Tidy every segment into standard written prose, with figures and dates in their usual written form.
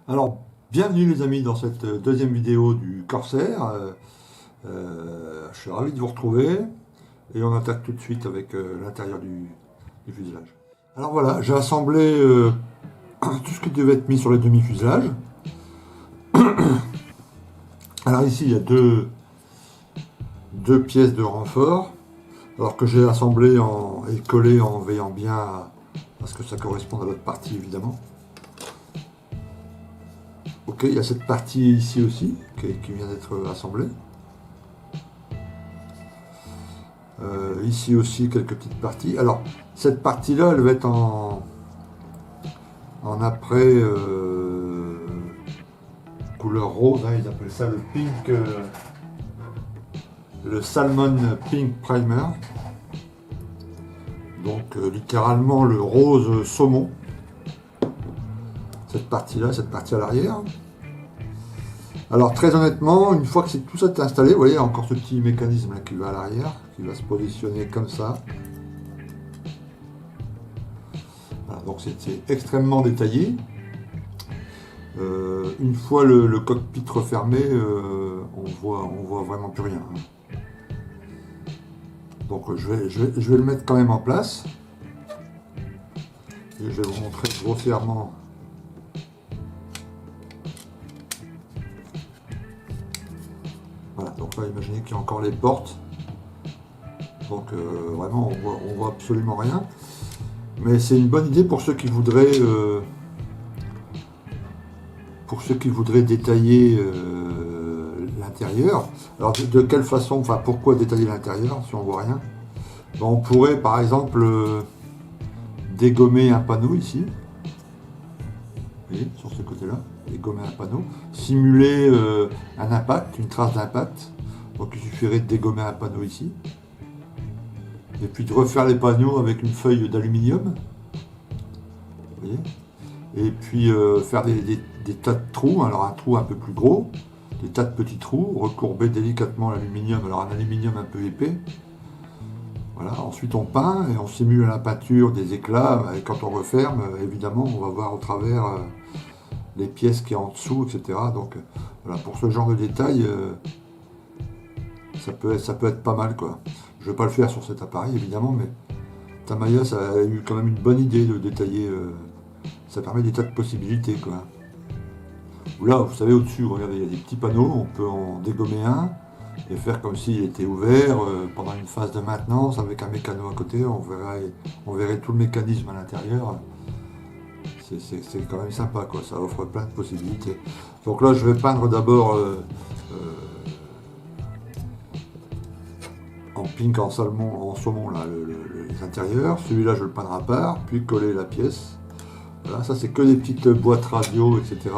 Alors, bienvenue les amis dans cette deuxième vidéo du Corsair. Je suis ravi de vous retrouver et on attaque tout de suite avec l'intérieur du fuselage. Alors voilà, j'ai assemblé tout ce qui devait être mis sur les demi-fuselages. Alors ici, il y a deux pièces de renfort, alors que j'ai assemblé et collé en veillant bien à ce que ça corresponde à l'autre partie évidemment. Ok, il y a cette partie ici aussi qui vient d'être assemblée. Ici aussi quelques petites parties. Alors cette partie-là, elle va être en après couleur rose, hein, ils appellent ça le pink, le salmon pink primer. Donc littéralement le rose saumon. Cette partie-là, cette partie à l'arrière. Alors très honnêtement, une fois que tout ça est installé, vous voyez, il y a encore ce petit mécanisme là qui va à l'arrière, qui va se positionner comme ça. Voilà, donc c'est extrêmement détaillé. Une fois le cockpit refermé, on voit vraiment plus rien. Donc je vais le mettre quand même en place. Et je vais vous montrer grossièrement. Voilà, donc là imaginez qu'il y a encore les portes. Donc vraiment on voit absolument rien. Mais c'est une bonne idée pour ceux qui voudraient détailler l'intérieur. Alors de quelle façon, enfin pourquoi détailler l'intérieur si on voit rien? Ben, on pourrait par exemple dégommer un panneau ici. Vous voyez, sur ce côté-là, dégommer un panneau, simuler un impact, une trace d'impact. Donc il suffirait de dégommer un panneau ici. Et puis de refaire les panneaux avec une feuille d'aluminium. Vous voyez? Et puis faire des tas de trous, alors un trou un peu plus gros, des tas de petits trous, recourber délicatement l'aluminium, alors un aluminium un peu épais. Voilà, ensuite on peint et on simule à la peinture des éclats, et quand on referme, évidemment, on va voir au travers les pièces qui sont en dessous, etc. Donc voilà, pour ce genre de détails, ça peut être pas mal, quoi. Je ne vais pas le faire sur cet appareil, évidemment, mais Tamiya, ça a eu quand même une bonne idée de détailler, ça permet des tas de possibilités, quoi. Là, vous savez, au-dessus, regardez, il y a des petits panneaux, on peut en dégommer un, et faire comme s'il était ouvert pendant une phase de maintenance avec un mécano à côté, on verrait tout le mécanisme à l'intérieur. C'est quand même sympa, quoi, ça offre plein de possibilités. Donc là je vais peindre d'abord en pink, en saumon là, les intérieurs. Celui-là je le peindrai à part, puis coller la pièce. Voilà, ça c'est que des petites boîtes radio, etc.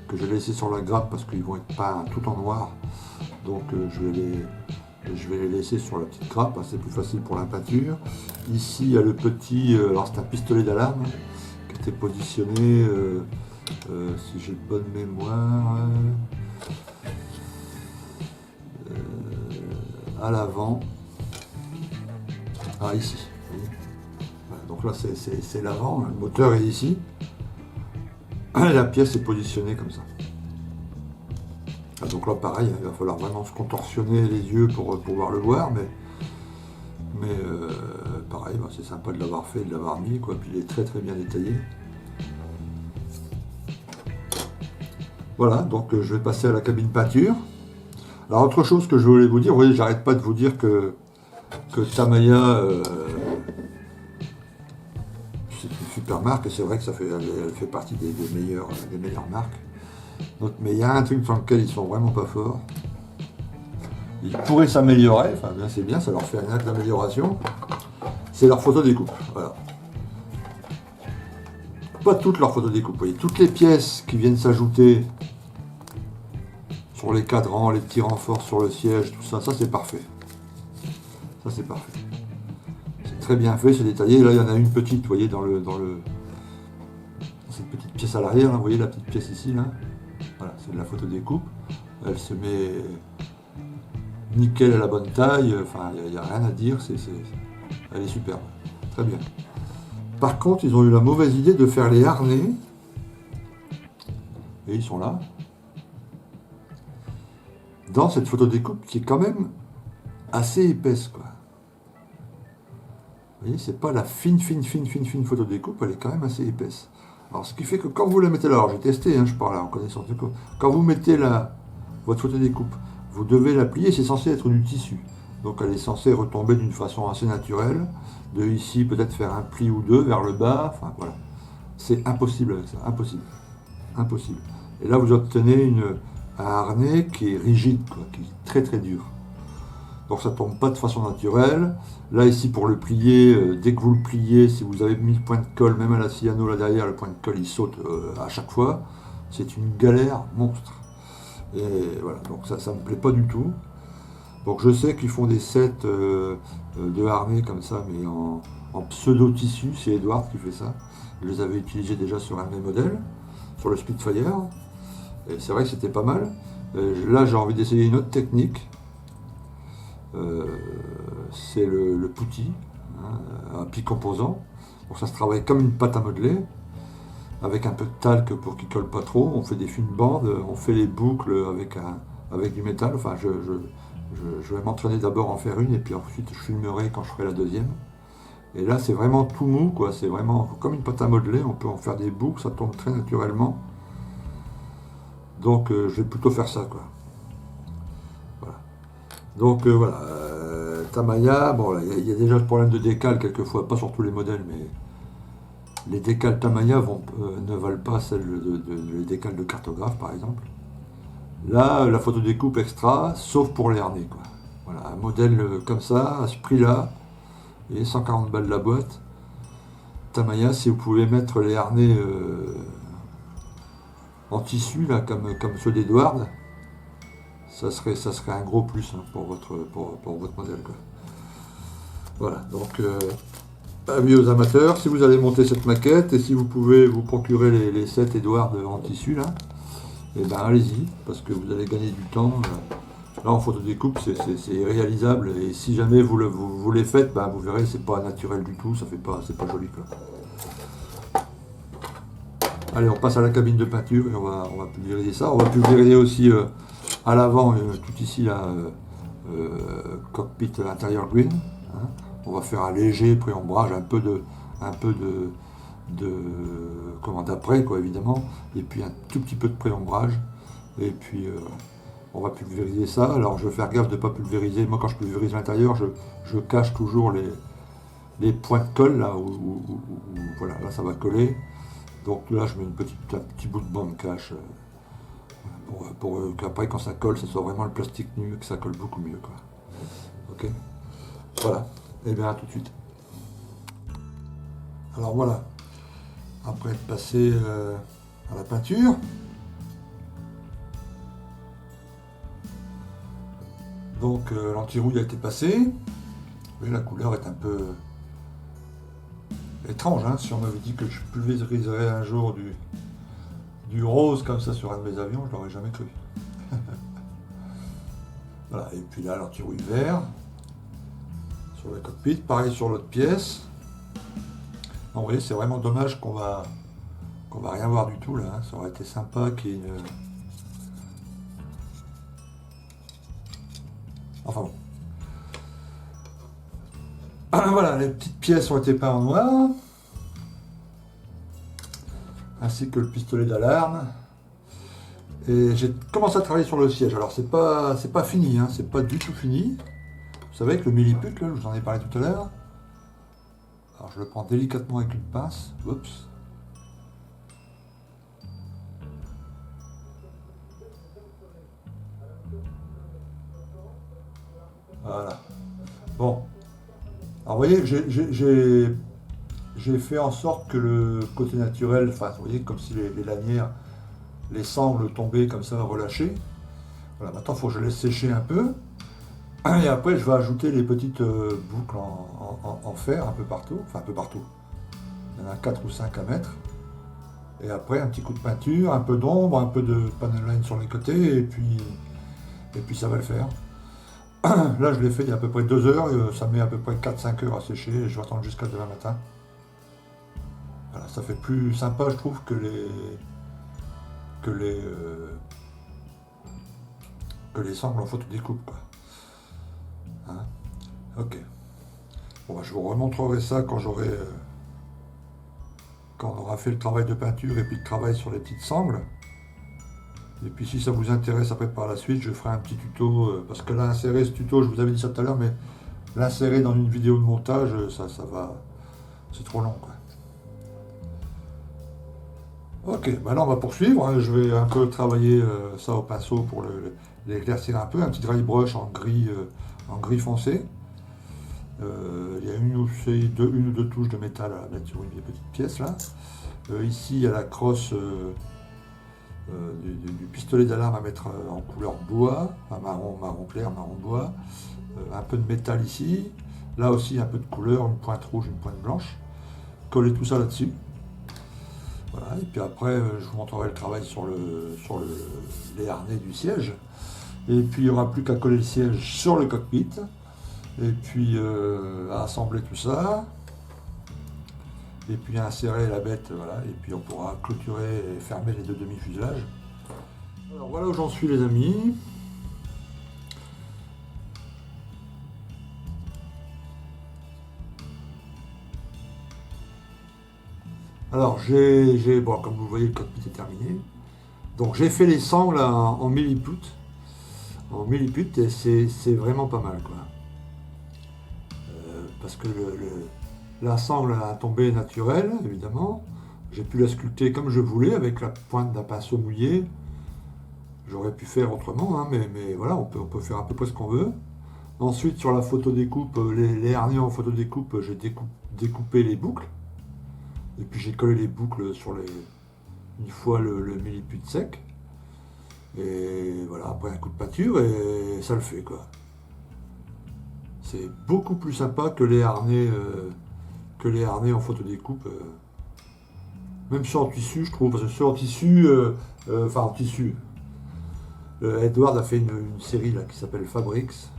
que j'ai laissées sur la grappe parce qu'ils vont être peints tout en noir. Donc je vais les laisser sur la petite grappe, hein, c'est plus facile pour la peinture. Ici il y a le petit, alors c'est un pistolet d'alarme qui était positionné, si j'ai de bonne mémoire, à l'avant. Ah ici. Voilà, donc là c'est l'avant, le moteur est ici. La pièce est positionnée comme ça. Donc là pareil, il va falloir vraiment se contorsionner les yeux pour pouvoir le voir, mais pareil, bah, c'est sympa de l'avoir fait, de l'avoir mis, quoi. Puis il est très très bien détaillé. Voilà, donc je vais passer à la cabine peinture. Alors autre chose que je voulais vous dire, vous voyez, j'arrête pas de vous dire que Tamiya c'est une super marque, et c'est vrai que elle fait partie des meilleures marques. Donc, mais il y a un truc sur lequel ils sont vraiment pas forts. Ils pourraient s'améliorer, enfin bien c'est bien, ça leur fait un acte d'amélioration. C'est leur photodécoupe, voilà. Pas toutes leurs photodécoupes, vous voyez, toutes les pièces qui viennent s'ajouter sur les cadrans, les petits renforts sur le siège, tout ça, ça c'est parfait. Ça c'est parfait. C'est très bien fait, c'est détaillé. Là il y en a une petite, vous voyez, dans cette petite pièce à l'arrière, vous voyez la petite pièce ici, là. Voilà, c'est de la photodécoupe. Elle se met nickel à la bonne taille, enfin il n'y a rien à dire, elle est superbe, très bien. Par contre, ils ont eu la mauvaise idée de faire les harnais Et ils sont là. Dans cette photodécoupe qui est quand même assez épaisse, quoi. Vous voyez, c'est pas la fine photodécoupe, elle est quand même assez épaisse. Alors, ce qui fait que quand vous la mettez là, alors j'ai testé, hein, je parle là en connaissance de cause, quand vous mettez votre photodécoupe, vous devez la plier, c'est censé être du tissu. Donc elle est censée retomber d'une façon assez naturelle, de ici peut-être faire un pli ou deux vers le bas, enfin voilà. C'est impossible avec ça, impossible. Impossible. Et là vous obtenez un harnais qui est rigide, quoi, qui est très très dur. Donc ça ne tombe pas de façon naturelle. Là ici pour le plier, dès que vous le pliez, si vous avez mis le point de colle, même à la Siano là derrière, le point de colle il saute à chaque fois. C'est une galère monstre. Et voilà, donc ça ne me plaît pas du tout. Donc je sais qu'ils font des sets de harnais comme ça, mais en pseudo-tissu, c'est Edward qui fait ça. Je les avais utilisés déjà sur un de mes modèles, sur le Spitfire. Et c'est vrai que c'était pas mal. Là j'ai envie d'essayer une autre technique. C'est le putty, hein, à pli composant. Donc ça se travaille comme une pâte à modeler, avec un peu de talc pour qu'il colle pas trop. On fait des fines bandes, on fait les boucles avec du métal. Enfin, je vais m'entraîner d'abord à en faire une et puis ensuite je filmerai quand je ferai la deuxième. Et là c'est vraiment tout mou, quoi. C'est vraiment comme une pâte à modeler, on peut en faire des boucles, ça tombe très naturellement. Donc je vais plutôt faire ça, quoi. Voilà. Donc voilà, Tamiya, bon il y a déjà le problème de décale quelquefois, pas sur tous les modèles, mais les décales Tamiya ne valent pas celles les décales de cartographe par exemple. Là, la photodécoupe extra, sauf pour les harnais, quoi. Voilà, un modèle comme ça, à ce prix-là, et 140 balles la boîte. Tamiya, si vous pouvez mettre les harnais en tissu, là, comme ceux d'Edward, ça serait un gros plus, hein, pour votre modèle, quoi. Voilà, donc avis aux amateurs, si vous allez monter cette maquette, et si vous pouvez vous procurer les sets Edward en tissu, là, et ben allez-y, parce que vous allez gagner du temps. Là en photodécoupe c'est réalisable, et si jamais vous les faites, ben, vous verrez c'est pas naturel du tout, c'est pas joli, quoi. Allez, on passe à la cabine de peinture et on va pulvériser ça. On va pulvériser aussi à l'avant, tout ici là, cockpit intérieur green, hein. On va faire un léger pré-ombrage, un peu de d'après, quoi, évidemment, et puis un tout petit peu de pré-ombrage, et puis on va pulvériser ça. Alors je vais faire gaffe de ne pas pulvériser. Moi quand je pulvérise l'intérieur, je cache toujours les points de colle là où voilà, là ça va coller. Donc là je mets un petit bout de bande cache pour qu'après quand ça colle, ça soit vraiment le plastique nu et que ça colle beaucoup mieux, quoi. Ok, voilà, et bien à tout de suite. Alors voilà, après être passé à la peinture, donc l'anti-rouille a été passé, et la couleur est un peu étrange, hein. Si on m'avait dit que je pulvériserais un jour du rose comme ça sur un de mes avions, je l'aurais jamais cru. Voilà, et puis là l'anti-rouille vert sur le cockpit, pareil sur l'autre pièce. Non, vous voyez, c'est vraiment dommage qu'on va rien voir du tout là, hein. Ça aurait été sympa qu'il y ait une... Enfin bon. Voilà, les petites pièces ont été peintes en noir, ainsi que le pistolet d'alarme. Et j'ai commencé à travailler sur le siège. Alors c'est pas fini, hein, c'est pas du tout fini. Vous savez que le milliput, là, je vous en ai parlé tout à l'heure. Alors je le prends délicatement avec une pince. Oups. Voilà. Bon. Alors vous voyez, j'ai fait en sorte que le côté naturel, enfin vous voyez, comme si les lanières, les sangles tombaient comme ça, relâchées. Voilà, maintenant il faut que je laisse sécher un peu. Et après je vais ajouter les petites boucles en fer un peu partout. Enfin un peu partout. Il y en a 4 ou 5 à mettre. Et après un petit coup de peinture, un peu d'ombre, un peu de panel line sur les côtés, et puis ça va le faire. Là je l'ai fait il y a à peu près 2 heures, et ça met à peu près 4-5 heures à sécher, et je vais attendre jusqu'à demain matin. Voilà, ça fait plus sympa je trouve que que les sangles en photodécoupe, quoi. Hein? Ok. Bon, bah, je vous remontrerai ça quand quand on aura fait le travail de peinture et puis le travail sur les petites sangles. Et puis si ça vous intéresse après par la suite, je ferai un petit tuto, parce que là, insérer ce tuto, je vous avais dit ça tout à l'heure, mais l'insérer dans une vidéo de montage, ça va, c'est trop long, quoi. Ok, bah là on va poursuivre, hein. Je vais un peu travailler ça au pinceau pour l'éclaircir un peu, un petit dry brush en gris foncé. Il y a une ou deux touches de métal à mettre sur une petite pièce là. Ici il y a la crosse du pistolet d'alarme à mettre en couleur bois, enfin marron clair, marron bois. Un peu de métal ici. Là aussi un peu de couleur, une pointe rouge, une pointe blanche. Coller tout ça là-dessus. Voilà, et puis après, je vous montrerai le travail sur les harnais du siège. Et puis, il n'y aura plus qu'à coller le siège sur le cockpit. Et puis, à assembler tout ça. Et puis, à insérer la bête, voilà. Et puis, on pourra clôturer et fermer les deux demi-fuselages. Alors, voilà où j'en suis, les amis. Alors, bon, comme vous voyez, le cockpit est terminé. Donc, j'ai fait les sangles en milliput. En milliput, et c'est vraiment pas mal, quoi. Parce que la sangle a un tombé naturel, évidemment. J'ai pu la sculpter comme je voulais, avec la pointe d'un pinceau mouillé. J'aurais pu faire autrement, hein, mais voilà, on peut faire à peu près ce qu'on veut. Ensuite, sur la photo découpe, les harnais en photo découpe, j'ai découpé les boucles. Et puis j'ai collé les boucles une fois le milliput sec. Et voilà, après un coup de peinture, et ça le fait, quoi. C'est beaucoup plus sympa que les harnais en photodécoupe. Même ceux en tissu, je trouve, parce que ceux en tissu, en tissu. Edward a fait une série là qui s'appelle Fabrics,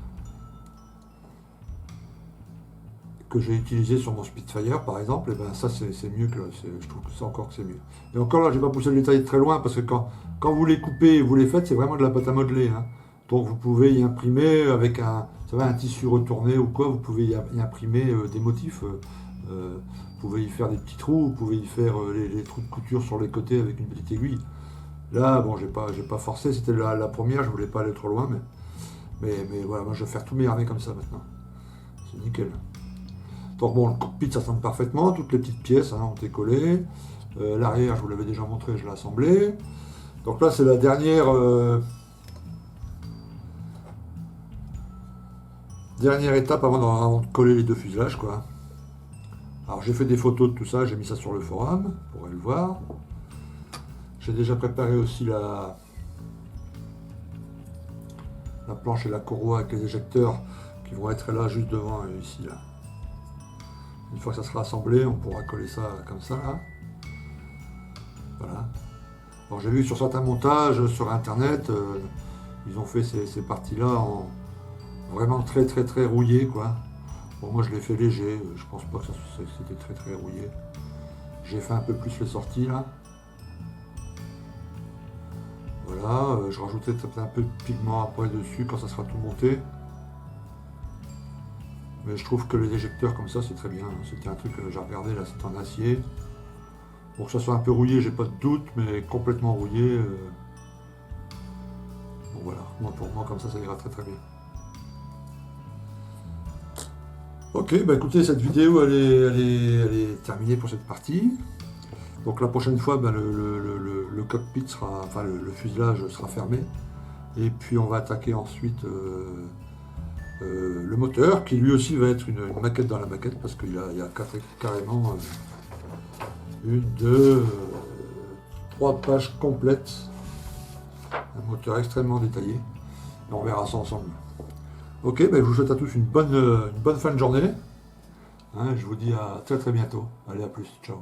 que j'ai utilisé sur mon Spitfire par exemple, et ben ça c'est mieux je trouve que ça encore que c'est mieux. Et encore là, j'ai pas poussé le détail très loin parce que quand vous les coupez et vous les faites, c'est vraiment de la pâte à modeler, hein. Donc vous pouvez y imprimer avec un tissu retourné ou quoi, vous pouvez y imprimer des motifs. Vous pouvez y faire des petits trous, vous pouvez y faire les trous de couture sur les côtés avec une petite aiguille. Là, bon, j'ai pas forcé, c'était la première, je voulais pas aller trop loin, mais voilà, moi je vais faire tous mes harnais comme ça maintenant. C'est nickel. Donc bon, le cockpit ça semble parfaitement, toutes les petites pièces ont été collées. L'arrière, je vous l'avais déjà montré, je l'ai assemblé. Donc là, c'est la dernière étape avant de coller les deux fuselages, quoi. Alors j'ai fait des photos de tout ça, j'ai mis ça sur le forum, vous pourrez le voir. J'ai déjà préparé aussi la planche et la courroie avec les éjecteurs qui vont être là juste devant ici là. Une fois que ça sera assemblé, on pourra coller ça comme ça là. Voilà. Alors j'ai vu sur certains montages sur internet, ils ont fait ces parties là en vraiment très rouillé, quoi. Bon, moi je l'ai fait léger, je pense pas que c'était très rouillé. J'ai fait un peu plus les sorties là. Voilà, je rajouterai peut-être un peu de pigment après dessus quand ça sera tout monté. Mais je trouve que les éjecteurs comme ça c'est très bien. C'était un truc que j'ai regardé là, c'est en acier. Pour que ça soit un peu rouillé, j'ai pas de doute, mais complètement rouillé. Bon voilà, pour moi comme ça ira très bien. Ok, bah écoutez, cette vidéo elle est terminée pour cette partie. Donc la prochaine fois, le cockpit sera, enfin le fuselage sera fermé. Et puis on va attaquer ensuite le moteur, qui lui aussi va être une maquette dans la maquette, parce qu'il y a carrément une, deux, trois pages complètes. Un moteur extrêmement détaillé. Et on verra ça ensemble. Ok, je vous souhaite à tous une bonne fin de journée. Je vous dis à très bientôt. Allez, à plus, ciao.